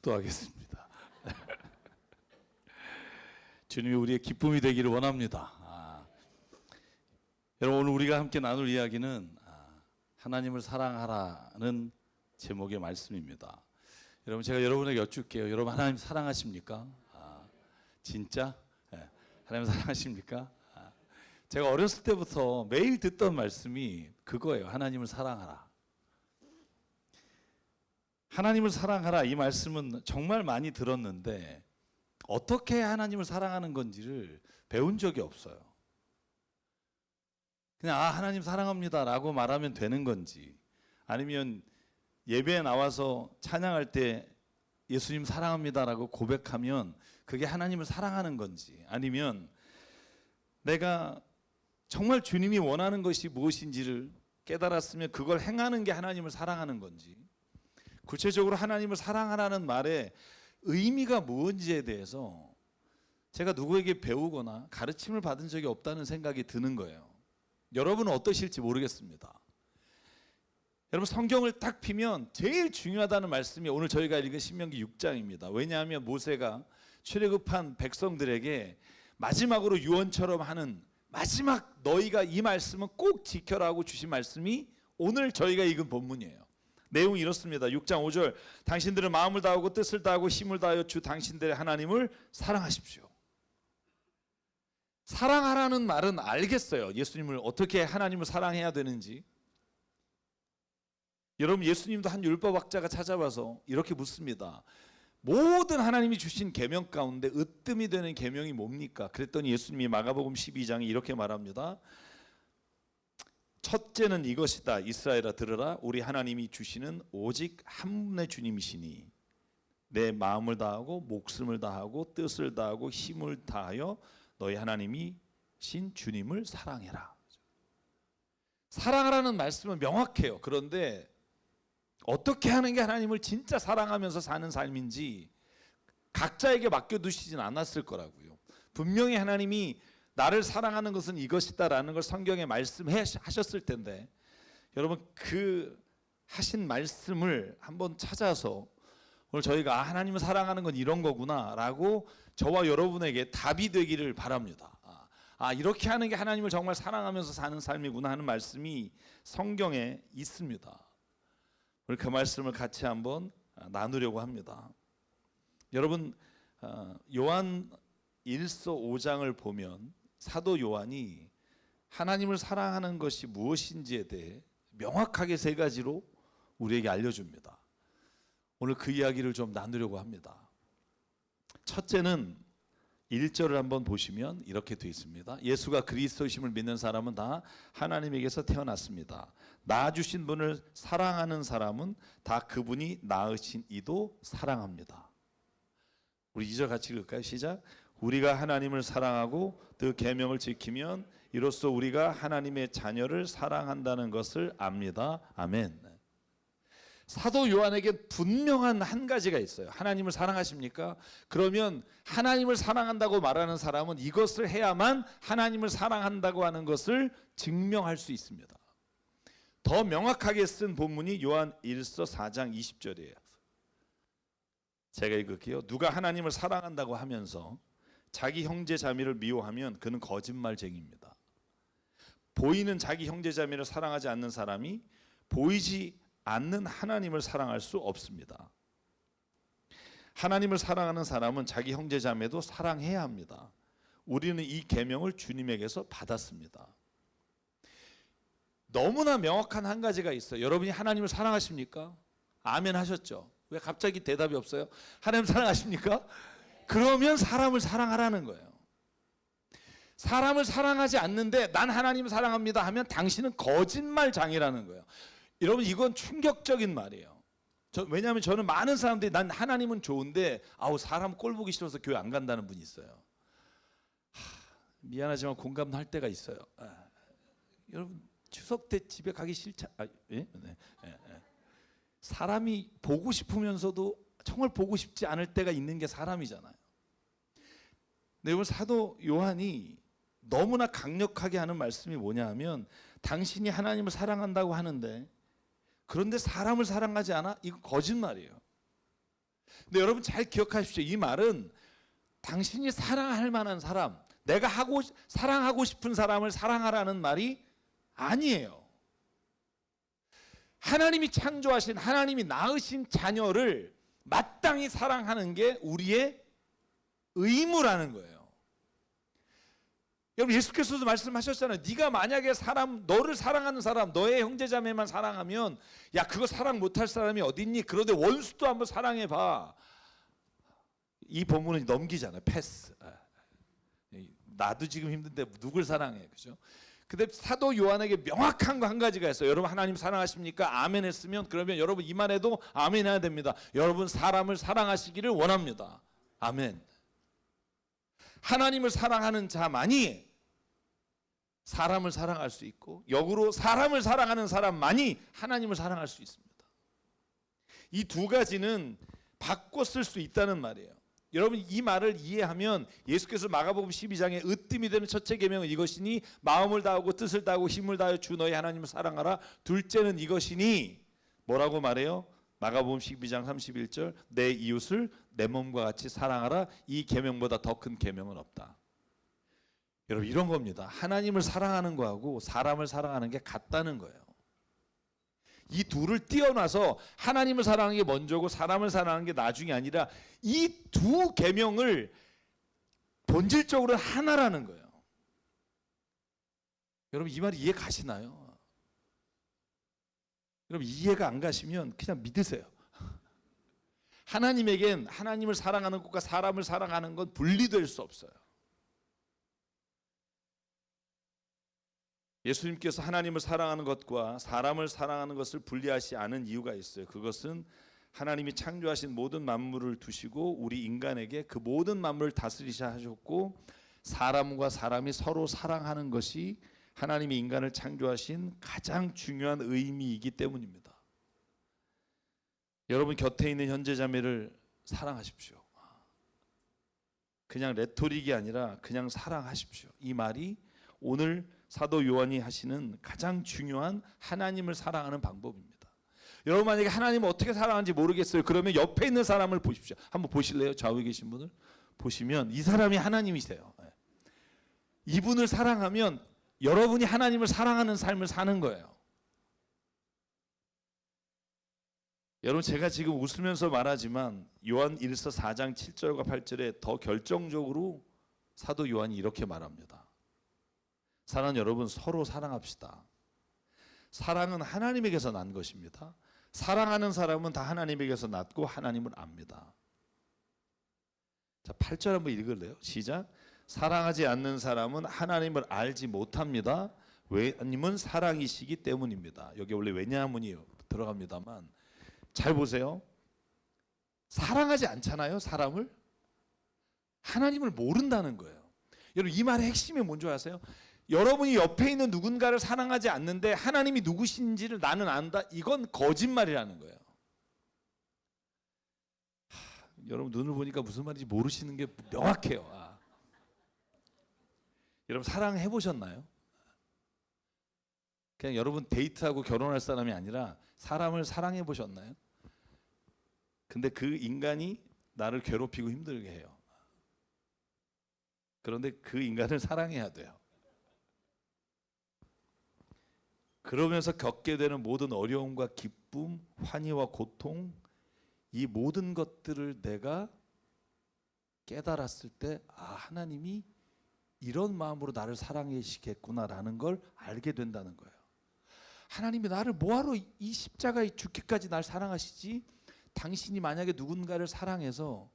축도하겠습니다. 주님이 우리의 기쁨이 되기를 원합니다. 여러분, 오늘 우리가 함께 나눌 이야기는 하나님을 사랑하라는 제목의 말씀입니다. 여러분, 제가 여러분에게 여쭐게요. 여러분, 하나님 사랑하십니까? 진짜? 하나님 사랑하십니까? 제가 어렸을 때부터 매일 듣던 말씀이 그거예요. 하나님을 사랑하라. 하나님을 사랑하라, 이 말씀은 정말 많이 들었는데 어떻게 하나님을 사랑하는 건지를 배운 적이 없어요. 그냥 하나님 사랑합니다 라고 말하면 되는 건지, 아니면 예배에 나와서 찬양할 때 예수님 사랑합니다 라고 고백하면 그게 하나님을 사랑하는 건지, 아니면 내가 정말 주님이 원하는 것이 무엇인지를 깨달았으면 그걸 행하는 게 하나님을 사랑하는 건지, 구체적으로 하나님을 사랑하라는 말의 의미가 무엇인지에 대해서 제가 누구에게 배우거나 가르침을 받은 적이 없다는 생각이 드는 거예요. 여러분은 어떠실지 모르겠습니다. 여러분, 성경을 딱 피면 제일 중요하다는 말씀이 오늘 저희가 읽은 신명기 6장입니다. 왜냐하면 모세가 출애굽한 백성들에게 마지막으로 유언처럼 하는, 마지막 너희가 이 말씀은 꼭 지켜라고 주신 말씀이 오늘 저희가 읽은 본문이에요. 내용이 이렇습니다. 6장 5절, 당신들은 마음을 다하고 뜻을 다하고 힘을 다하여 주 당신들의 하나님을 사랑하십시오. 사랑하라는 말은 알겠어요. 예수님을 어떻게 하나님을 사랑해야 되는지. 여러분, 예수님도 한 율법학자가 찾아와서 이렇게 묻습니다. 모든 하나님이 주신 계명 가운데 으뜸이 되는 계명이 뭡니까? 그랬더니 예수님이 마가복음 12장에 이렇게 말합니다. 첫째는 이것이다. 이스라엘아 들으라. 우리 하나님이 주시는 오직 한 분의 주님이시니 내 마음을 다하고 목숨을 다하고 뜻을 다하고 힘을 다하여 너희 하나님이신 주님을 사랑해라. 사랑하라는 말씀은 명확해요. 그런데 어떻게 하는 게 하나님을 진짜 사랑하면서 사는 삶인지 각자에게 맡겨두시진 않았을 거라고요. 분명히 하나님이 나를 사랑하는 것은 이것이다라는 걸 성경에 말씀하셨을 텐데, 여러분, 그 하신 말씀을 한번 찾아서 오늘 저희가 하나님을 사랑하는 건 이런 거구나 라고 저와 여러분에게 답이 되기를 바랍니다. 이렇게 하는 게 하나님을 정말 사랑하면서 사는 삶이구나 하는 말씀이 성경에 있습니다. 오늘 그 말씀을 같이 한번 나누려고 합니다. 여러분, 요한 1서 5장을 보면 사도 요한이 하나님을 사랑하는 것이 무엇인지에 대해 명확하게 세 가지로 우리에게 알려줍니다. 오늘 그 이야기를 좀 나누려고 합니다. 첫째는 1절을 한번 보시면 이렇게 되어 있습니다. 예수가 그리스도이심을 믿는 사람은 다 하나님에게서 태어났습니다. 낳아주신 분을 사랑하는 사람은 다 그분이 낳으신 이도 사랑합니다. 우리 2절 같이 읽을까요? 시작. 우리가 하나님을 사랑하고 그 계명을 지키면 이로써 우리가 하나님의 자녀를 사랑한다는 것을 압니다. 아멘. 사도 요한에게 분명한 한 가지가 있어요. 하나님을 사랑하십니까? 그러면 하나님을 사랑한다고 말하는 사람은 이것을 해야만 하나님을 사랑한다고 하는 것을 증명할 수 있습니다. 더 명확하게 쓴 본문이 요한 1서 4장 20절이에요. 제가 읽을게요. 누가 하나님을 사랑한다고 하면서 자기 형제 자매를 미워하면 그는 거짓말쟁이입니다. 보이는 자기 형제 자매를 사랑하지 않는 사람이 보이지 않는 하나님을 사랑할 수 없습니다. 하나님을 사랑하는 사람은 자기 형제 자매도 사랑해야 합니다. 우리는 이 계명을 주님에게서 받았습니다. 너무나 명확한 한 가지가 있어요. 여러분이 하나님을 사랑하십니까? 아멘 하셨죠? 왜 갑자기 대답이 없어요? 하나님 사랑하십니까? 그러면 사람을 사랑하라는 거예요. 사람을 사랑하지 않는데 난 하나님을 사랑합니다 하면 당신은 거짓말장이라는 거예요. 여러분, 이건 충격적인 말이에요. 왜냐하면 저는 많은 사람들이 난 하나님은 좋은데 사람 꼴 보기 싫어서 교회 안 간다는 분이 있어요. 미안하지만 공감도 할 때가 있어요. 여러분, 추석 때 집에 가기 싫지? 예? 네. 사람이 보고 싶으면서도 정말 보고 싶지 않을 때가 있는 게 사람이잖아요. 근데 오늘 사도 요한이 너무나 강력하게 하는 말씀이 뭐냐 하면, 당신이 하나님을 사랑한다고 하는데 그런데 사람을 사랑하지 않아? 이거 거짓말이에요. 근데 여러분 잘 기억하십시오. 이 말은 당신이 사랑할 만한 사람, 내가 사랑하고 싶은 사람을 사랑하라는 말이 아니에요. 하나님이 창조하신, 하나님이 낳으신 자녀를 마땅히 사랑하는 게 우리의 의무라는 거예요. 여러분 예수께서도 말씀하셨잖아요. 네가 만약에 너를 사랑하는 사람, 너의 형제자매만 사랑하면 야 그거 사랑 못할 사람이 어디 있니? 그런데 원수도 한번 사랑해봐. 이 본문은 넘기잖아요. 패스. 나도 지금 힘든데 누굴 사랑해, 그죠? 근데 사도 요한에게 명확한 거 한 가지가 있어요. 여러분 하나님 사랑하십니까? 아멘 했으면 그러면 여러분 이만 해도 아멘 해야 됩니다. 여러분 사람을 사랑하시기를 원합니다. 아멘. 하나님을 사랑하는 자만이 사람을 사랑할 수 있고 역으로 사람을 사랑하는 사람만이 하나님을 사랑할 수 있습니다. 이 두 가지는 바꿔 쓸 수 있다는 말이에요. 여러분 이 말을 이해하면 예수께서 마가복음 12장에 으뜸이 되는 첫째 계명은 이것이니 마음을 다하고 뜻을 다하고 힘을 다하여 주 너희 하나님을 사랑하라. 둘째는 이것이니 뭐라고 말해요? 마가복음 12장 31절 내 이웃을 내 몸과 같이 사랑하라. 이 계명보다 더 큰 계명은 없다. 여러분 이런 겁니다. 하나님을 사랑하는 거하고 사람을 사랑하는 게 같다는 거예요. 이 둘을 띄어놔서 하나님을 사랑하는 게 먼저고 사람을 사랑하는 게 나중이 아니라 이 두 계명을 본질적으로 하나라는 거예요. 여러분 이 말이 이해 가시나요? 여러분 이해가 안 가시면 그냥 믿으세요. 하나님에겐 하나님을 사랑하는 것과 사람을 사랑하는 건 분리될 수 없어요. 예수님께서 하나님을 사랑하는 것과 사람을 사랑하는 것을 분리하지 않은 이유가 있어요. 그것은 하나님이 창조하신 모든 만물을 두시고 우리 인간에게 그 모든 만물을 다스리셔 하셨고 사람과 사람이 서로 사랑하는 것이 하나님이 인간을 창조하신 가장 중요한 의미이기 때문입니다. 여러분 곁에 있는 형제자매를 사랑하십시오. 그냥 레토릭이 아니라 그냥 사랑하십시오. 이 말이 오늘 사도 요한이 하시는 가장 중요한 하나님을 사랑하는 방법입니다. 여러분 만약에 하나님을 어떻게 사랑하는지 모르겠어요. 그러면 옆에 있는 사람을 보십시오. 한번 보실래요? 좌우에 계신 분을 보시면 이 사람이 하나님이세요. 이분을 사랑하면 여러분이 하나님을 사랑하는 삶을 사는 거예요. 여러분 제가 지금 웃으면서 말하지만 요한 1서 4장 7절과 8절에 더 결정적으로 사도 요한이 이렇게 말합니다. 사랑하는 여러분 서로 사랑합시다. 사랑은 하나님에게서 난 것입니다. 사랑하는 사람은 다 하나님에게서 났고 하나님을 압니다. 자, 8절 한번 읽을래요? 시작. 사랑하지 않는 사람은 하나님을 알지 못합니다. 하나님은 사랑이시기 때문입니다. 여기 원래 왜냐하면이 들어갑니다만 잘 보세요. 사랑하지 않잖아요, 사람을. 하나님을 모른다는 거예요. 여러분 이 말의 핵심이 뭔지 아세요? 여러분이 옆에 있는 누군가를 사랑하지 않는데 하나님이 누구신지를 나는 안다. 이건 거짓말이라는 거예요. 여러분 눈을 보니까 무슨 말인지 모르시는 게 명확해요. 여러분 사랑해 보셨나요? 그냥 여러분 데이트하고 결혼할 사람이 아니라 사람을 사랑해 보셨나요? 근데 그 인간이 나를 괴롭히고 힘들게 해요. 그런데 그 인간을 사랑해야 돼요. 그러면서 겪게 되는 모든 어려움과 기쁨, 환희와 고통, 이 모든 것들을 내가 깨달았을 때 하나님이 이런 마음으로 나를 사랑하시겠구나라는 걸 알게 된다는 거예요. 하나님이 나를 뭐하러 이 십자가에 죽기까지 날 사랑하시지? 당신이 만약에 누군가를 사랑해서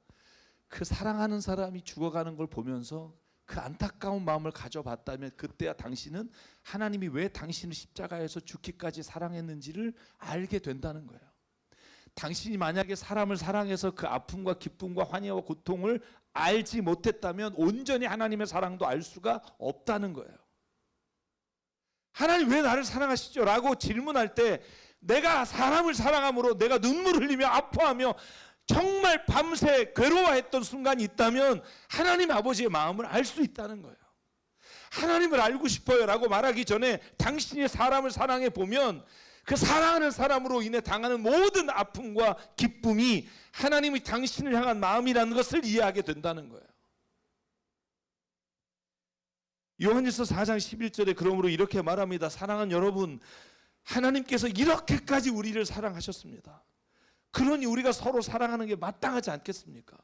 그 사랑하는 사람이 죽어가는 걸 보면서 그 안타까운 마음을 가져봤다면 그때야 당신은 하나님이 왜 당신을 십자가에서 죽기까지 사랑했는지를 알게 된다는 거예요. 당신이 만약에 사람을 사랑해서 그 아픔과 기쁨과 환희와 고통을 알지 못했다면 온전히 하나님의 사랑도 알 수가 없다는 거예요. 하나님 왜 나를 사랑하시죠? 라고 질문할 때 내가 사람을 사랑함으로 내가 눈물을 흘리며 아파하며 정말 밤새 괴로워했던 순간이 있다면 하나님 아버지의 마음을 알 수 있다는 거예요. 하나님을 알고 싶어요 라고 말하기 전에 당신이 사람을 사랑해 보면 그 사랑하는 사람으로 인해 당하는 모든 아픔과 기쁨이 하나님이 당신을 향한 마음이라는 것을 이해하게 된다는 거예요. 요한일서 4장 11절에 그러므로 이렇게 말합니다. 사랑하는 여러분, 하나님께서 이렇게까지 우리를 사랑하셨습니다. 그러니 우리가 서로 사랑하는 게 마땅하지 않겠습니까?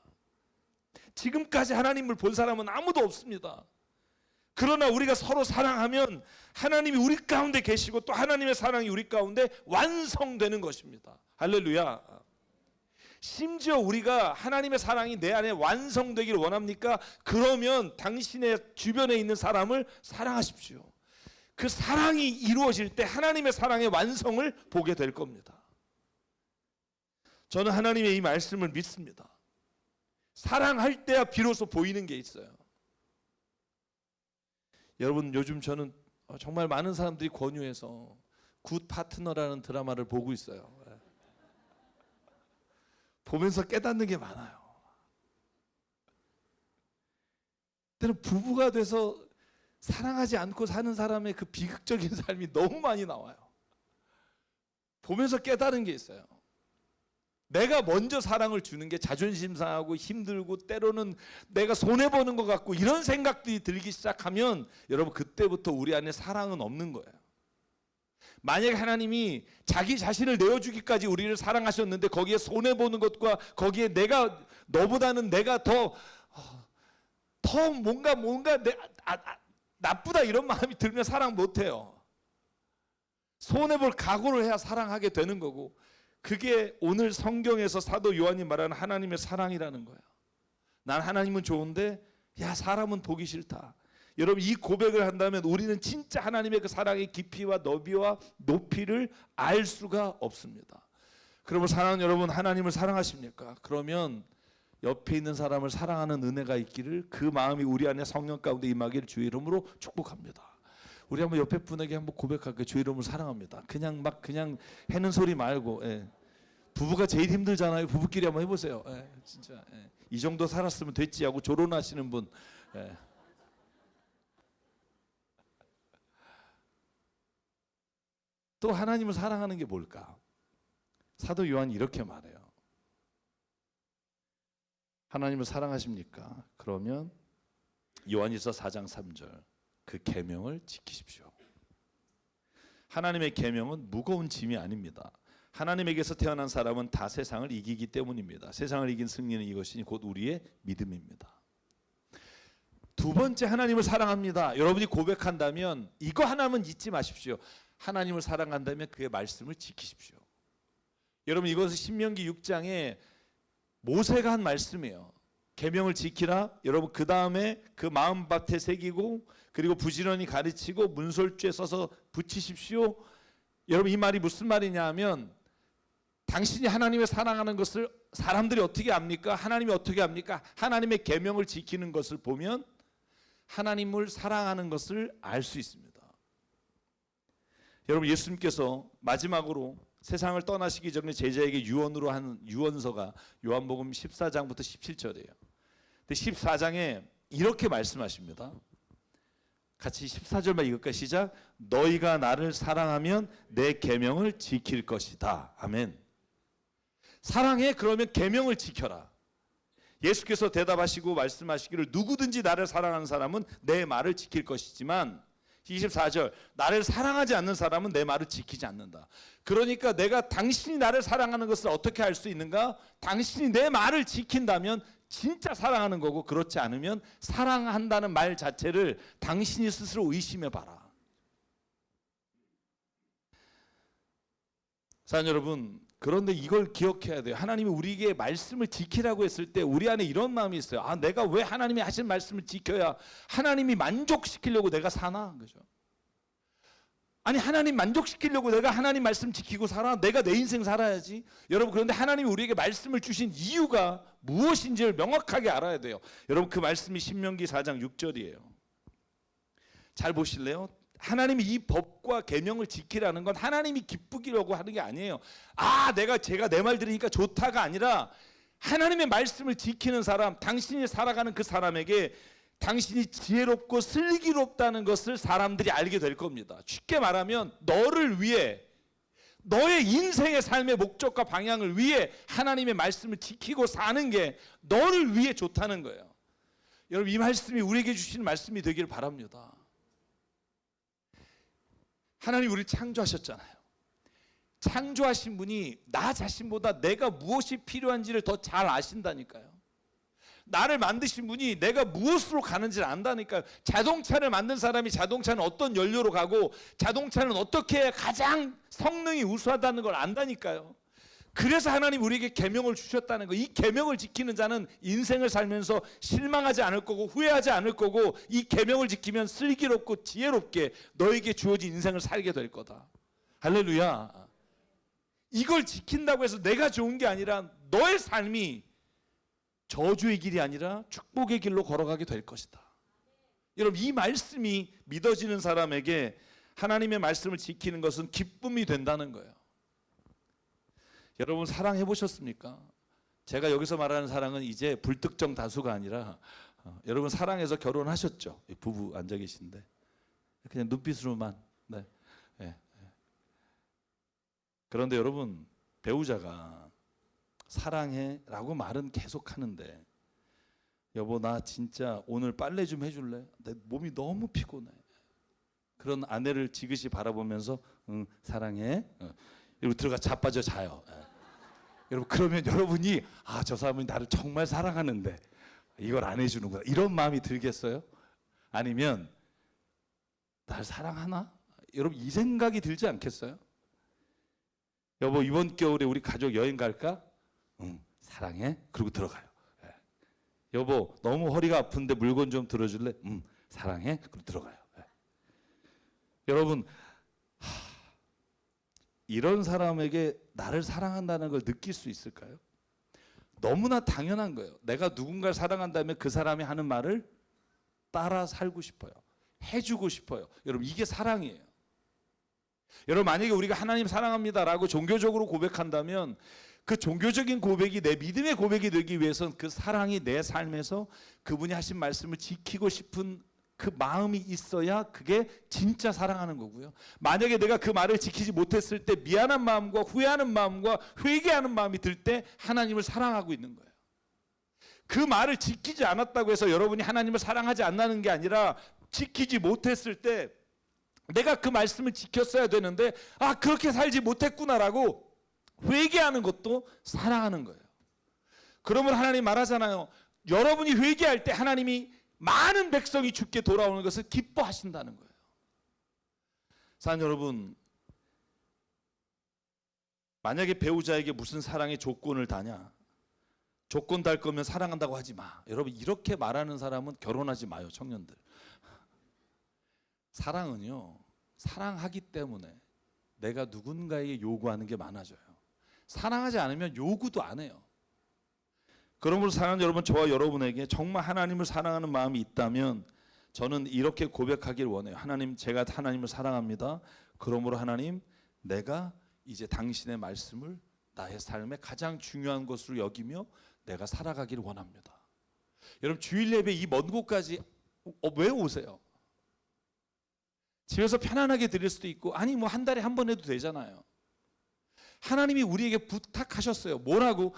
지금까지 하나님을 본 사람은 아무도 없습니다. 그러나 우리가 서로 사랑하면 하나님이 우리 가운데 계시고 또 하나님의 사랑이 우리 가운데 완성되는 것입니다. 할렐루야. 심지어 우리가 하나님의 사랑이 내 안에 완성되기를 원합니까? 그러면 당신의 주변에 있는 사람을 사랑하십시오. 그 사랑이 이루어질 때 하나님의 사랑의 완성을 보게 될 겁니다. 저는 하나님의 이 말씀을 믿습니다. 사랑할 때야 비로소 보이는 게 있어요. 여러분, 요즘 저는 정말 많은 사람들이 권유해서 굿 파트너라는 드라마를 보고 있어요. 보면서 깨닫는 게 많아요. 때는 부부가 돼서 사랑하지 않고 사는 사람의 그 비극적인 삶이 너무 많이 나와요. 보면서 깨달은 게 있어요. 내가 먼저 사랑을 주는 게 자존심 상하고 힘들고 때로는 내가 손해보는 것 같고 이런 생각들이 들기 시작하면 여러분, 그때부터 우리 안에 사랑은 없는 거예요. 만약에 하나님이 자기 자신을 내어주기까지 우리를 사랑하셨는데 거기에 손해보는 것과 거기에 너보다는 내가 더 뭔가 나쁘다 이런 마음이 들면 사랑 못해요. 손해볼 각오를 해야 사랑하게 되는 거고, 그게 오늘 성경에서 사도 요한이 말하는 하나님의 사랑이라는 거예요. 난 하나님은 좋은데 사람은 보기 싫다. 여러분, 이 고백을 한다면 우리는 진짜 하나님의 그 사랑의 깊이와 너비와 높이를 알 수가 없습니다. 그러면 사랑하는 여러분, 하나님을 사랑하십니까? 그러면 옆에 있는 사람을 사랑하는 은혜가 있기를, 그 마음이 우리 안에 성령 가운데 임하기를 주의 이름으로 축복합니다. 우리 한번 옆에 분에게 한번 고백할게요. 주의 이름으로 사랑합니다. 그냥 해는 소리 말고. 부부가 제일 힘들잖아요. 부부끼리 한번 해보세요. 진짜 이 정도 살았으면 됐지 하고 조론하시는 분. 또 하나님을 사랑하는 게 뭘까? 사도 요한이 이렇게 말해요. 하나님을 사랑하십니까? 그러면 요한일서 4장 3절, 그 계명을 지키십시오. 하나님의 계명은 무거운 짐이 아닙니다. 하나님에게서 태어난 사람은 다 세상을 이기기 때문입니다. 세상을 이긴 승리는 이것이니 곧 우리의 믿음입니다. 두 번째, 하나님을 사랑합니다. 여러분이 고백한다면 이거 하나만 잊지 마십시오. 하나님을 사랑한다면 그의 말씀을 지키십시오. 여러분, 이것은 신명기 6장에 모세가 한 말씀이에요. 계명을 지키라. 여러분, 그 다음에 그 마음밭에 새기고 그리고 부지런히 가르치고 문설주에 써서 붙이십시오. 여러분, 이 말이 무슨 말이냐 하면, 당신이 하나님을 사랑하는 것을 사람들이 어떻게 압니까? 하나님이 어떻게 압니까? 하나님의 계명을 지키는 것을 보면 하나님을 사랑하는 것을 알 수 있습니다. 여러분, 예수님께서 마지막으로 세상을 떠나시기 전에 제자에게 유언으로 한 유언서가 요한복음 14장부터 17절이에요. 근데 14장에 이렇게 말씀하십니다. 같이 14절만 읽을까요? 시작. 너희가 나를 사랑하면 내 계명을 지킬 것이다. 아멘. 사랑해? 그러면 계명을 지켜라. 예수께서 대답하시고 말씀하시기를, 누구든지 나를 사랑하는 사람은 내 말을 지킬 것이지만, 24절, 나를 사랑하지 않는 사람은 내 말을 지키지 않는다. 그러니까 내가 당신이 나를 사랑하는 것을 어떻게 알 수 있는가? 당신이 내 말을 지킨다면 진짜 사랑하는 거고, 그렇지 않으면 사랑한다는 말 자체를 당신이 스스로 의심해 봐라. 사랑하는 여러분, 그런데 이걸 기억해야 돼요. 하나님이 우리에게 말씀을 지키라고 했을 때 우리 안에 이런 마음이 있어요. 내가 왜 하나님이 하신 말씀을 지켜야 하나님이 만족시키려고 내가 사나? 그죠? 아니, 하나님 만족시키려고 내가 하나님 말씀 지키고 살아? 내가 내 인생 살아야지. 여러분, 그런데 하나님이 우리에게 말씀을 주신 이유가 무엇인지를 명확하게 알아야 돼요. 여러분, 그 말씀이 신명기 4장 6절이에요. 잘 보실래요? 하나님이 이 법과 계명을 지키라는 건 하나님이 기쁘기라고 하는 게 아니에요. 제가 내 말 들으니까 좋다가 아니라, 하나님의 말씀을 지키는 사람, 당신이 살아가는 그 사람에게 당신이 지혜롭고 슬기롭다는 것을 사람들이 알게 될 겁니다. 쉽게 말하면 너를 위해 너의 인생의 삶의 목적과 방향을 위해 하나님의 말씀을 지키고 사는 게 너를 위해 좋다는 거예요. 여러분, 이 말씀이 우리에게 주시는 말씀이 되기를 바랍니다. 하나님 우리를 창조하셨잖아요. 창조하신 분이 나 자신보다 내가 무엇이 필요한지를 더 잘 아신다니까요. 나를 만드신 분이 내가 무엇으로 가는지를 안다니까요. 자동차를 만든 사람이 자동차는 어떤 연료로 가고 자동차는 어떻게 해야 가장 성능이 우수하다는 걸 안다니까요. 그래서 하나님 우리에게 계명을 주셨다는 거. 이 계명을 지키는 자는 인생을 살면서 실망하지 않을 거고 후회하지 않을 거고, 이 계명을 지키면 슬기롭고 지혜롭게 너에게 주어진 인생을 살게 될 거다. 할렐루야. 이걸 지킨다고 해서 내가 좋은 게 아니라 너의 삶이 저주의 길이 아니라 축복의 길로 걸어가게 될 것이다. 여러분, 이 말씀이 믿어지는 사람에게 하나님의 말씀을 지키는 것은 기쁨이 된다는 거예요. 여러분, 사랑해 보셨습니까? 제가 여기서 말하는 사랑은 이제 불특정 다수가 아니라 여러분 사랑해서 결혼하셨죠? 부부 앉아 계신데 그냥 눈빛으로만. 네. 네. 그런데 여러분, 배우자가 사랑해 라고 말은 계속 하는데, 여보 나 진짜 오늘 빨래 좀 해줄래? 내 몸이 너무 피곤해. 그런 아내를 지그시 바라보면서 응 사랑해. 이러고 들어가 자빠져 자요. 여러분, 그러면 여러분이 저 사람은 나를 정말 사랑하는데 이걸 안 해주는구나, 이런 마음이 들겠어요? 아니면 날 사랑하나? 여러분, 이 생각이 들지 않겠어요? 여보 이번 겨울에 우리 가족 여행 갈까? 응 사랑해. 그리고 들어가요. 여보 너무 허리가 아픈데 물건 좀 들어줄래? 응 사랑해. 그리고 들어가요. 여러분, 이런 사람에게 나를 사랑한다는 걸 느낄 수 있을까요? 너무나 당연한 거예요. 내가 누군가를 사랑한다면 그 사람이 하는 말을 따라 살고 싶어요. 해주고 싶어요. 여러분, 이게 사랑이에요. 여러분, 만약에 우리가 하나님 사랑합니다라고 종교적으로 고백한다면 그 종교적인 고백이 내 믿음의 고백이 되기 위해서는 그 사랑이 내 삶에서 그분이 하신 말씀을 지키고 싶은 그 마음이 있어야 그게 진짜 사랑하는 거고요. 만약에 내가 그 말을 지키지 못했을 때 미안한 마음과 후회하는 마음과 회개하는 마음이 들 때 하나님을 사랑하고 있는 거예요. 그 말을 지키지 않았다고 해서 여러분이 하나님을 사랑하지 않는 게 아니라, 지키지 못했을 때 내가 그 말씀을 지켰어야 되는데 그렇게 살지 못했구나라고 회개하는 것도 사랑하는 거예요. 그러면 하나님 말하잖아요. 여러분이 회개할 때 하나님이 많은 백성이 주께 돌아오는 것을 기뻐하신다는 거예요. 사랑하는 여러분, 만약에 배우자에게 무슨 사랑의 조건을 다냐? 조건 달 거면 사랑한다고 하지 마. 여러분, 이렇게 말하는 사람은 결혼하지 마요, 청년들. 사랑은요, 사랑하기 때문에 내가 누군가에게 요구하는 게 많아져요. 사랑하지 않으면 요구도 안 해요. 그러므로 사랑하는 여러분, 저와 여러분에게 정말 하나님을 사랑하는 마음이 있다면 저는 이렇게 고백하길 원해요. 하나님, 제가 하나님을 사랑합니다. 그러므로 하나님, 내가 이제 당신의 말씀을 나의 삶의 가장 중요한 것으로 여기며 내가 살아가기를 원합니다. 여러분, 주일 예배 이 먼 곳까지 왜 오세요? 집에서 편안하게 드릴 수도 있고, 아니 뭐 한 달에 한 번 해도 되잖아요. 하나님이 우리에게 부탁하셨어요. 뭐라고?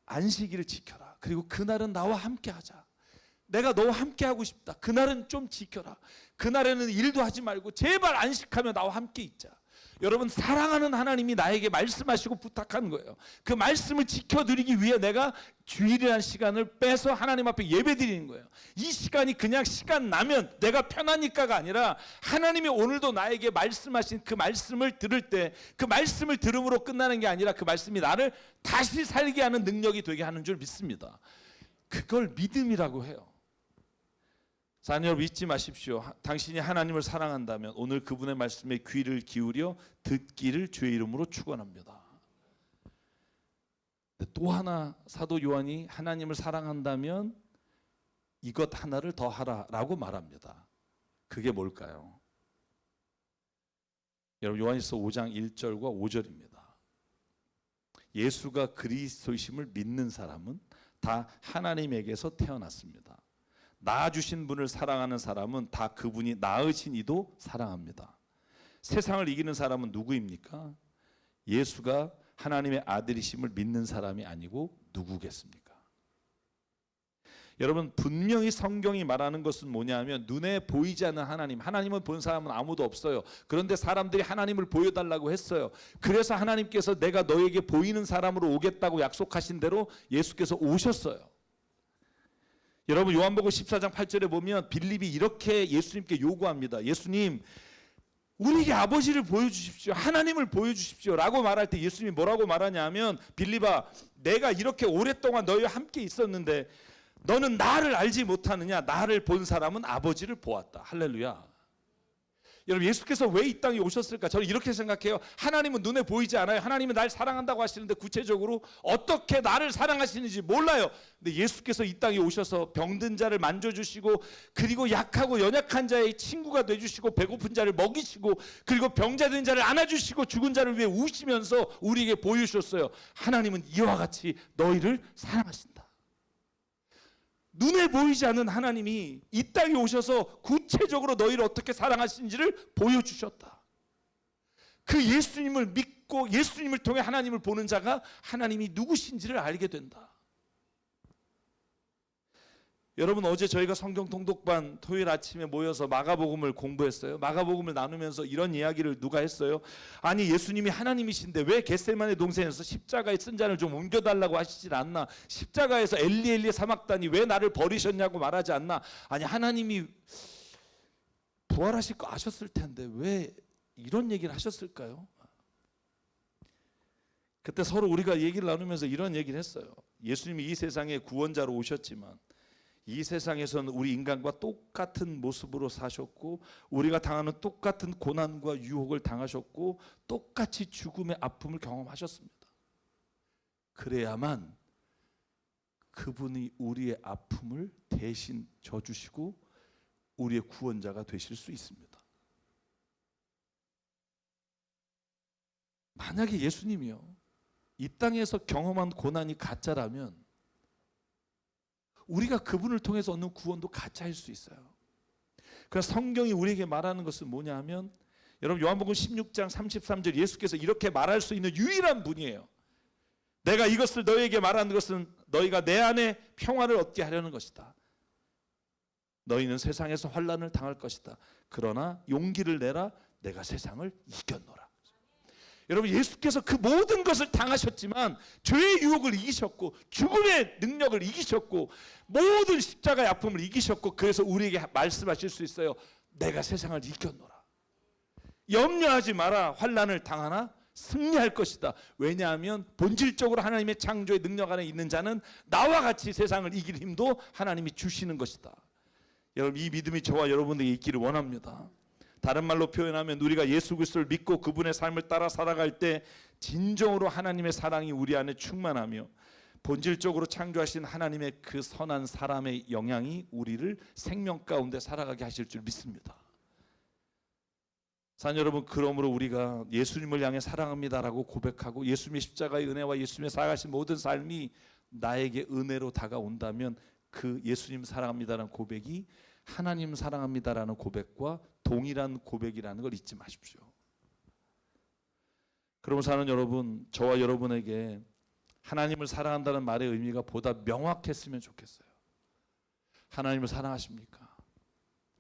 안식일을 지켜라. 그리고 그날은 나와 함께 하자. 내가 너와 함께 하고 싶다. 그날은 좀 지켜라. 그날에는 일도 하지 말고 제발 안식하며 나와 함께 있자. 여러분, 사랑하는 하나님이 나에게 말씀하시고 부탁한 거예요. 그 말씀을 지켜드리기 위해 내가 주일이라는 시간을 빼서 하나님 앞에 예배드리는 거예요. 이 시간이 그냥 시간 나면 내가 편하니까가 아니라, 하나님이 오늘도 나에게 말씀하신 그 말씀을 들을 때 그 말씀을 들음으로 끝나는 게 아니라 그 말씀이 나를 다시 살게 하는 능력이 되게 하는 줄 믿습니다. 그걸 믿음이라고 해요. 사랑하는 여러분, 잊지 마십시오. 당신이 하나님을 사랑한다면 오늘 그분의 말씀에 귀를 기울여 듣기를 주의 이름으로 축원합니다. 또 하나, 사도 요한이 하나님을 사랑한다면 이것 하나를 더 하라라고 말합니다. 그게 뭘까요? 여러분, 요한일서 5장 1절과 5절입니다. 예수가 그리스도이심을 믿는 사람은 다 하나님에게서 태어났습니다. 낳아주신 분을 사랑하는 사람은 다 그분이 낳으신 이도 사랑합니다. 세상을 이기는 사람은 누구입니까? 예수가 하나님의 아들이심을 믿는 사람이 아니고 누구겠습니까? 여러분, 분명히 성경이 말하는 것은 뭐냐면 눈에 보이지 않는 하나님, 하나님은 본 사람은 아무도 없어요. 그런데 사람들이 하나님을 보여달라고 했어요. 그래서 하나님께서 내가 너에게 보이는 사람으로 오겠다고 약속하신 대로 예수께서 오셨어요. 여러분, 요한복음 14장 8절에 보면 빌립이 이렇게 예수님께 요구합니다. 예수님, 우리에게 아버지를 보여주십시오. 하나님을 보여주십시오 라고 말할 때 예수님이 뭐라고 말하냐면, 빌립아, 내가 이렇게 오랫동안 너희와 함께 있었는데 너는 나를 알지 못하느냐? 나를 본 사람은 아버지를 보았다. 할렐루야. 여러분, 예수께서 왜 이 땅에 오셨을까? 저는 이렇게 생각해요. 하나님은 눈에 보이지 않아요. 하나님은 날 사랑한다고 하시는데 구체적으로 어떻게 나를 사랑하시는지 몰라요. 근데 예수께서 이 땅에 오셔서 병든 자를 만져주시고, 그리고 약하고 연약한 자의 친구가 되주시고, 배고픈 자를 먹이시고, 그리고 병자된 자를 안아주시고, 죽은 자를 위해 우시면서 우리에게 보여주셨어요. 하나님은 이와 같이 너희를 사랑하신다. 눈에 보이지 않는 하나님이 이 땅에 오셔서 구체적으로 너희를 어떻게 사랑하시는지를 보여주셨다. 그 예수님을 믿고 예수님을 통해 하나님을 보는 자가 하나님이 누구신지를 알게 된다. 여러분, 어제 저희가 성경 통독반 토요일 아침에 모여서 마가복음을 공부했어요. 마가복음을 나누면서 이런 이야기를 누가 했어요? 아니, 예수님이 하나님이신데 왜 겟세마네 동산에서 십자가에 쓴 잔을 좀 옮겨달라고 하시질 않나? 십자가에서 엘리 엘리 사막다니 왜 나를 버리셨냐고 말하지 않나? 아니, 하나님이 부활하실 거 아셨을 텐데 왜 이런 얘기를 하셨을까요? 그때 서로 우리가 얘기를 나누면서 이런 얘기를 했어요. 예수님이 이 세상에 구원자로 오셨지만 이 세상에서는 우리 인간과 똑같은 모습으로 사셨고, 우리가 당하는 똑같은 고난과 유혹을 당하셨고, 똑같이 죽음의 아픔을 경험하셨습니다. 그래야만 그분이 우리의 아픔을 대신 져주시고 우리의 구원자가 되실 수 있습니다. 만약에 예수님이요, 이 땅에서 경험한 고난이 가짜라면 우리가 그분을 통해서 얻는 구원도 가짜일 수 있어요. 그래서 성경이 우리에게 말하는 것은 뭐냐 하면, 여러분, 요한복음 16장 33절 예수께서 이렇게 말할 수 있는 유일한 분이에요. 내가 이것을 너희에게 말하는 것은 너희가 내 안에 평화를 얻게 하려는 것이다. 너희는 세상에서 환난을 당할 것이다. 그러나 용기를 내라. 내가 세상을 이겼노라. 여러분, 예수께서 그 모든 것을 당하셨지만 죄의 유혹을 이기셨고, 죽음의 능력을 이기셨고, 모든 십자가의 아픔을 이기셨고, 그래서 우리에게 말씀하실 수 있어요. 내가 세상을 이겼노라. 염려하지 마라. 환난을 당하나 승리할 것이다. 왜냐하면 본질적으로 하나님의 창조의 능력 안에 있는 자는 나와 같이 세상을 이길 힘도 하나님이 주시는 것이다. 여러분, 이 믿음이 저와 여러분에게 있기를 원합니다. 다른 말로 표현하면 우리가 예수 그리스도를 믿고 그분의 삶을 따라 살아갈 때 진정으로 하나님의 사랑이 우리 안에 충만하며, 본질적으로 창조하신 하나님의 그 선한 사람의 영향이 우리를 생명 가운데 살아가게 하실 줄 믿습니다. 사랑 여러분, 그러므로 우리가 예수님을 향해 사랑합니다라고 고백하고 예수님의 십자가의 은혜와 예수님의 살아가신 모든 삶이 나에게 은혜로 다가온다면, 그 예수님 사랑합니다라는 고백이 하나님 사랑합니다라는 고백과 동일한 고백이라는 걸 잊지 마십시오. 그러면 사는 여러분, 저와 여러분에게 하나님을 사랑한다는 말의 의미가 보다 명확했으면 좋겠어요. 하나님을 사랑하십니까?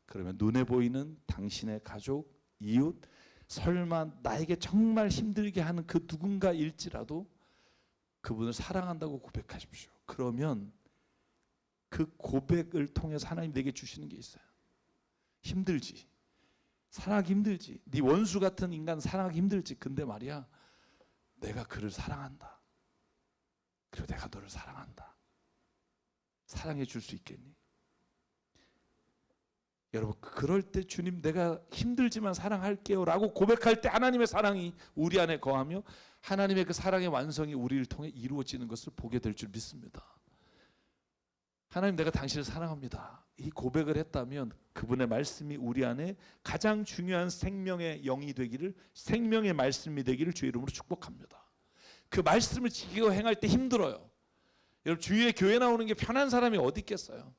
그러면 눈에 보이는 당신의 가족, 이웃, 설마 나에게 정말 힘들게 하는 그 누군가일지라도 그분을 사랑한다고 고백하십시오. 그러면 그 고백을 통해서 하나님 내게 주시는 게 있어요. 힘들지, 사랑하기 힘들지, 네 원수 같은 인간 사랑하기 힘들지, 근데 말이야, 내가 그를 사랑한다. 그리고 내가 너를 사랑한다. 사랑해 줄 수 있겠니? 여러분, 그럴 때 주님 내가 힘들지만 사랑할게요 라고 고백할 때 하나님의 사랑이 우리 안에 거하며 하나님의 그 사랑의 완성이 우리를 통해 이루어지는 것을 보게 될 줄 믿습니다. 하나님, 내가 당신을 사랑합니다. 이 고백을 했다면 그분의 말씀이 우리 안에 가장 중요한 생명의 영이 되기를, 생명의 말씀이 되기를 주의 이름으로 축복합니다. 그 말씀을 지키고 행할 때 힘들어요. 여러분, 주위에 교회 나오는 게 편한 사람이 어디 있겠어요?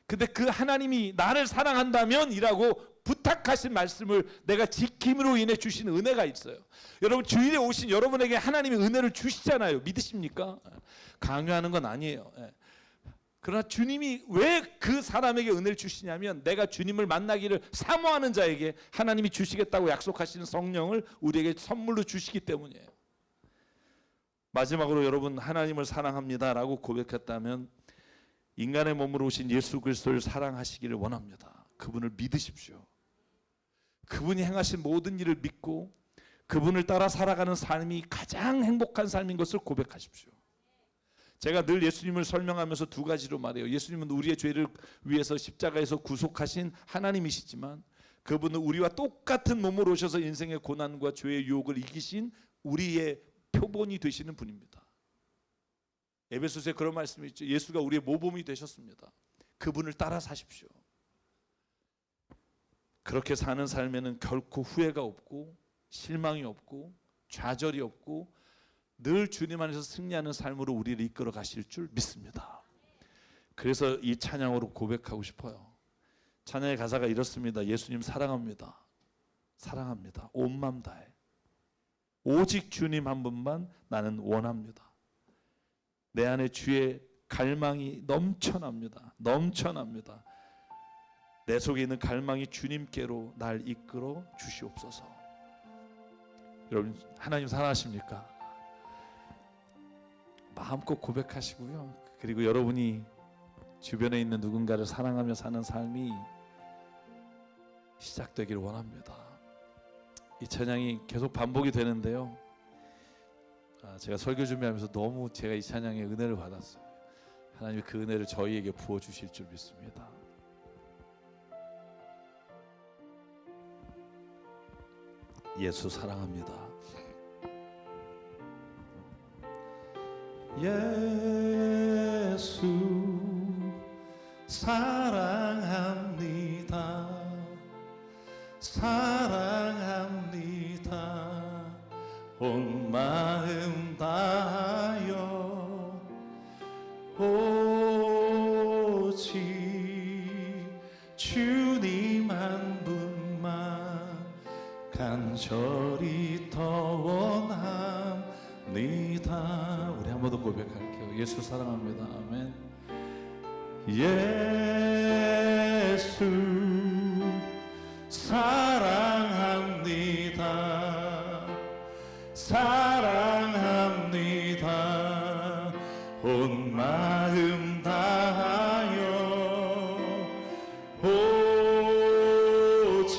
근데 그 하나님이 나를 사랑한다면 이라고 부탁하신 말씀을 내가 지킴으로 인해 주신 은혜가 있어요. 여러분 주일에 오신 여러분에게 하나님이 은혜를 주시잖아요. 믿으십니까? 강요하는 건 아니에요. 그러나 주님이 왜 그 사람에게 은혜를 주시냐면 내가 주님을 만나기를 사모하는 자에게 하나님이 주시겠다고 약속하시는 성령을 우리에게 선물로 주시기 때문이에요. 마지막으로 여러분 하나님을 사랑합니다라고 고백했다면 인간의 몸으로 오신 예수 그리스도를 사랑하시기를 원합니다. 그분을 믿으십시오. 그분이 행하신 모든 일을 믿고 그분을 따라 살아가는 삶이 가장 행복한 삶인 것을 고백하십시오. 제가 늘 예수님을 설명하면서 두 가지로 말해요. 예수님은 우리의 죄를 위해서 십자가에서 구속하신 하나님이시지만 그분은 우리와 똑같은 몸으로 오셔서 인생의 고난과 죄의 유혹을 이기신 우리의 표본이 되시는 분입니다. 에베소서에 그런 말씀이 있죠. 예수가 우리의 모범이 되셨습니다. 그분을 따라 사십시오. 그렇게 사는 삶에는 결코 후회가 없고 실망이 없고 좌절이 없고 늘 주님 안에서 승리하는 삶으로 우리를 이끌어 가실 줄 믿습니다. 그래서 이 찬양으로 고백하고 싶어요. 찬양의 가사가 이렇습니다. 예수님 사랑합니다. 사랑합니다. 온 마음 다해. 오직 주님 한 분만 나는 원합니다. 내 안에 주의 갈망이 넘쳐납니다. 넘쳐납니다. 내 속에 있는 갈망이 주님께로 날 이끌어 주시옵소서. 여러분 하나님 사랑하십니까? 마음껏 고백하시고요. 그리고 여러분이 주변에 있는 누군가를 사랑하며 사는 삶이 시작되기를 원합니다. 이 찬양이 계속 반복이 되는데요. 제가 설교 준비하면서 너무 제가 이 찬양의 은혜를 받았어요. 하나님이 그 은혜를 저희에게 부어주실 줄 믿습니다. 예수 사랑합니다. 예수 사랑합니다. 사랑합니다. 온 마음 다하여 오직 주님 한 분만 간절히 더 원합니다. 우리 한 번 더 고백할게요. 예수 사랑합니다. 아멘. 예수 사랑합니다. 사랑합니다. 온 마음 다하여 오직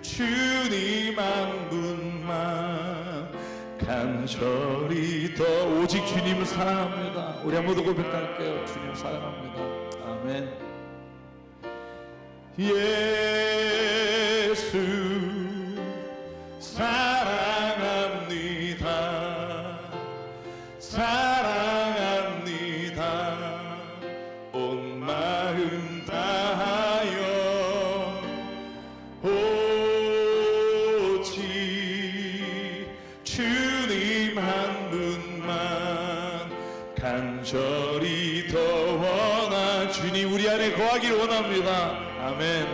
주님 한 분만 간절히 더 오직 주님을 사랑합니다. 우리 한 번 더 고백할게요. 주님 사랑합니다. 아멘. 예수 사랑합니다. 사랑합니다. 온 마음 다하여 오직 주님 한 분만 간절히 더 원한 주님 우리 안에 거하기를 원합니다. 아멘.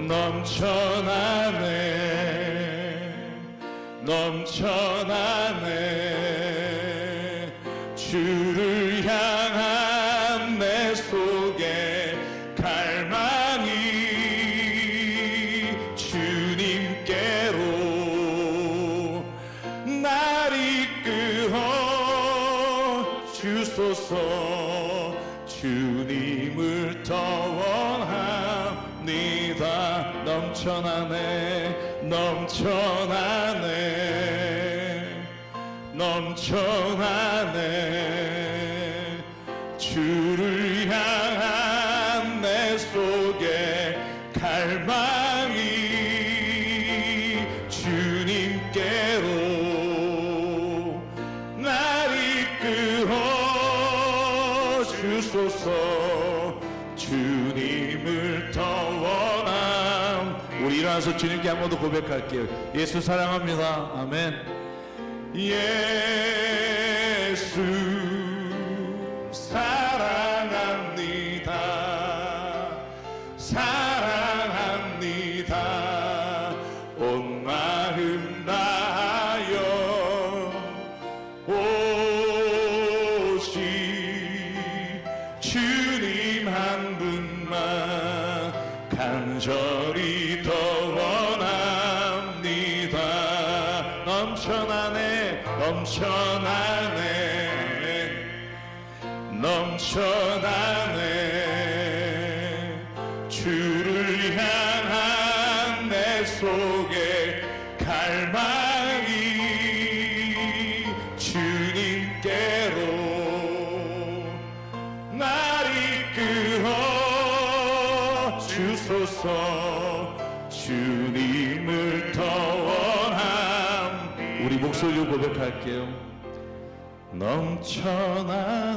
넘쳐나네 넘쳐나네 주를 향한 내 속에 갈망이 주님께로 날 이끌어 주소서. 주님을 더 원합니다. 넘쳐나네 넘쳐나네 넘쳐나네 주를 향한 내 속에 갈망이 주님께로 날 이끌어 주소서. 주님을 더 원함. 우리 일어나서 주님께 한 번 더 고백할게요. 예수 사랑합니다. 아멘. 예수 사랑합니다. 사랑 오직 주님 한 분만 간절히 더 원합니다. 넘쳐나네 주를 향한 내 속에 갈망이 주님께로 날 이끌어 주소서. 주님을 더 원함. 우리 목소리로 고백할게요. 넘쳐나네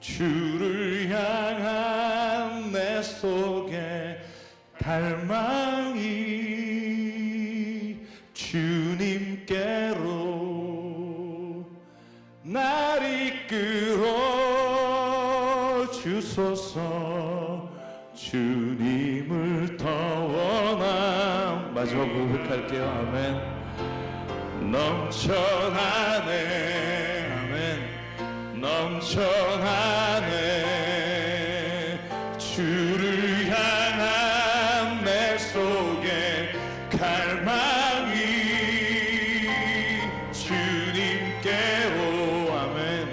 주를 향한 내 속에 갈망이 주님께로 날 이끌어 주소서. 주님을 더 원함. 마지막 고백할게요. 아멘. 넘쳐나네 주를 향한 내 속에 갈망이 주님께로. 아멘.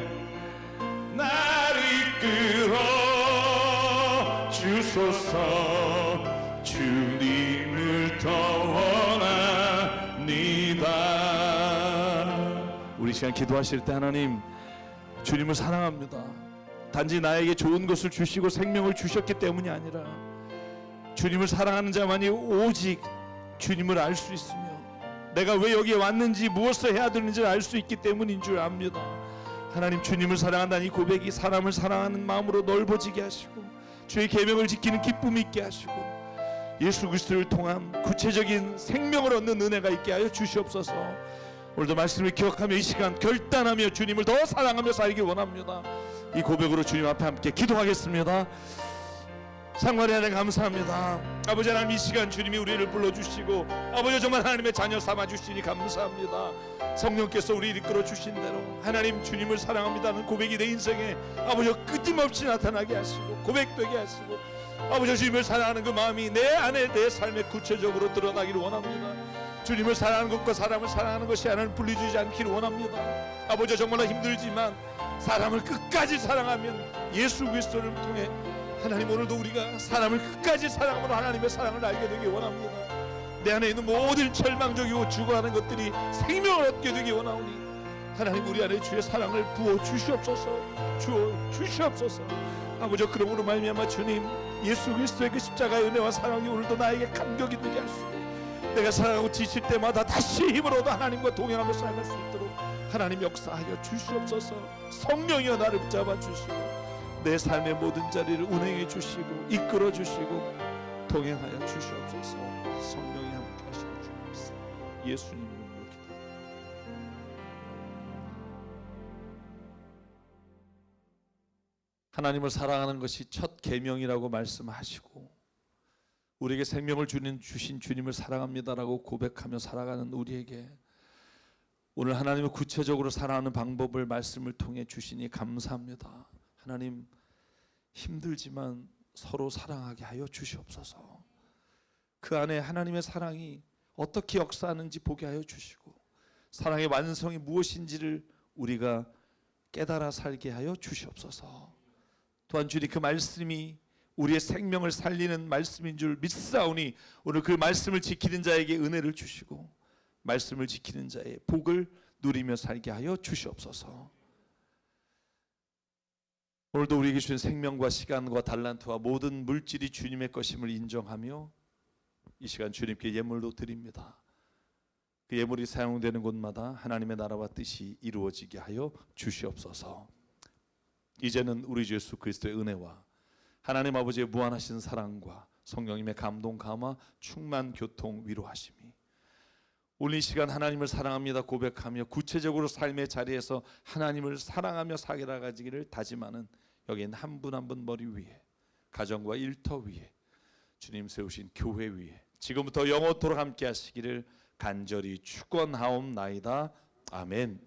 날 이끌어 주소서. 주님을 더 원합니다. 우리 시간 기도하실 때 하나님, 주님을 사랑합니다. 단지 나에게 좋은 것을 주시고 생명을 주셨기 때문이 아니라 주님을 사랑하는 자만이 오직 주님을 알 수 있으며 내가 왜 여기에 왔는지 무엇을 해야 되는지 알 수 있기 때문인 줄 압니다. 하나님, 주님을 사랑한다는 이 고백이 사람을 사랑하는 마음으로 넓어지게 하시고 주의 계명을 지키는 기쁨이 있게 하시고 예수 그리스도를 통한 구체적인 생명을 얻는 은혜가 있게 하여 주시옵소서. 오늘도 말씀을 기억하며 이 시간 결단하며 주님을 더 사랑하며 살기 원합니다. 이 고백으로 주님 앞에 함께 기도하겠습니다. 상관의 하나님 감사합니다. 아버지 하나님, 이 시간 주님이 우리를 불러주시고 아버지 정말 하나님의 자녀 삼아주시니 감사합니다. 성령께서 우리를 이끌어 주신 대로 하나님 주님을 사랑합니다는 고백이 내 인생에 아버지 끊임없이 나타나게 하시고 고백되게 하시고 아버지 주님을 사랑하는 그 마음이 내 안에 내 삶에 구체적으로 드러나기를 원합니다. 주님을 사랑하는 것과 사람을 사랑하는 것이 하나님 분리되지 않기를 원합니다. 아버지 정말로 힘들지만 사람을 끝까지 사랑하면 예수 그리스도를 통해 하나님 오늘도 우리가 사람을 끝까지 사랑으로 하나님의 사랑을 알게 되기 원합니다. 내 안에 있는 모든 절망적이고 죽어가는 것들이 생명을 얻게 되기 원하오니 하나님 우리 안에 주의 사랑을 부어 주시옵소서. 주어 주시옵소서. 아버지 그러므로 말미암아 주님 예수 그리스도의 그 십자가의 은혜와 사랑이 오늘도 나에게 감격이 되게 하시고 내가 사랑하고 지칠 때마다 다시 힘을 얻어 하나님과 동행하며 살아갈 수 있도록 하나님 역사하여 주시옵소서. 성령이여 나를 붙잡아 주시고 내 삶의 모든 자리를 운행해 주시고 이끌어 주시고 동행하여 주시옵소서. 성령이 함께 하시고 주옵소서. 예수님 이름으로 기도합니다. 하나님을 사랑하는 것이 첫 계명이라고 말씀하시고 우리에게 생명을 주신 주님을 사랑합니다라고 고백하며 살아가는 우리에게 오늘 하나님을 구체적으로 사랑하는 방법을 말씀을 통해 주시니 감사합니다. 하나님 힘들지만 서로 사랑하게 하여 주시옵소서. 그 안에 하나님의 사랑이 어떻게 역사하는지 보게 하여 주시고 사랑의 완성이 무엇인지를 우리가 깨달아 살게 하여 주시옵소서. 또한 주님 그 말씀이 우리의 생명을 살리는 말씀인 줄 믿사오니 오늘 그 말씀을 지키는 자에게 은혜를 주시고 말씀을 지키는 자의 복을 누리며 살게 하여 주시옵소서. 오늘도 우리에게 주신 생명과 시간과 달란트와 모든 물질이 주님의 것임을 인정하며 이 시간 주님께 예물로 드립니다. 그 예물이 사용되는 곳마다 하나님의 나라와 뜻이 이루어지게 하여 주시옵소서. 이제는 우리 주 예수 그리스도의 은혜와 하나님 아버지의 무한하신 사랑과 성령님의 감동 감화 충만 교통 위로하심이 오늘 이 시간 하나님을 사랑합니다 고백하며 구체적으로 삶의 자리에서 하나님을 사랑하며 살아가기를 다짐하는 여기 있는 한 분 한 분 머리 위에 가정과 일터 위에 주님 세우신 교회 위에 지금부터 영원토록 함께 하시기를 간절히 축원하옵나이다. 아멘.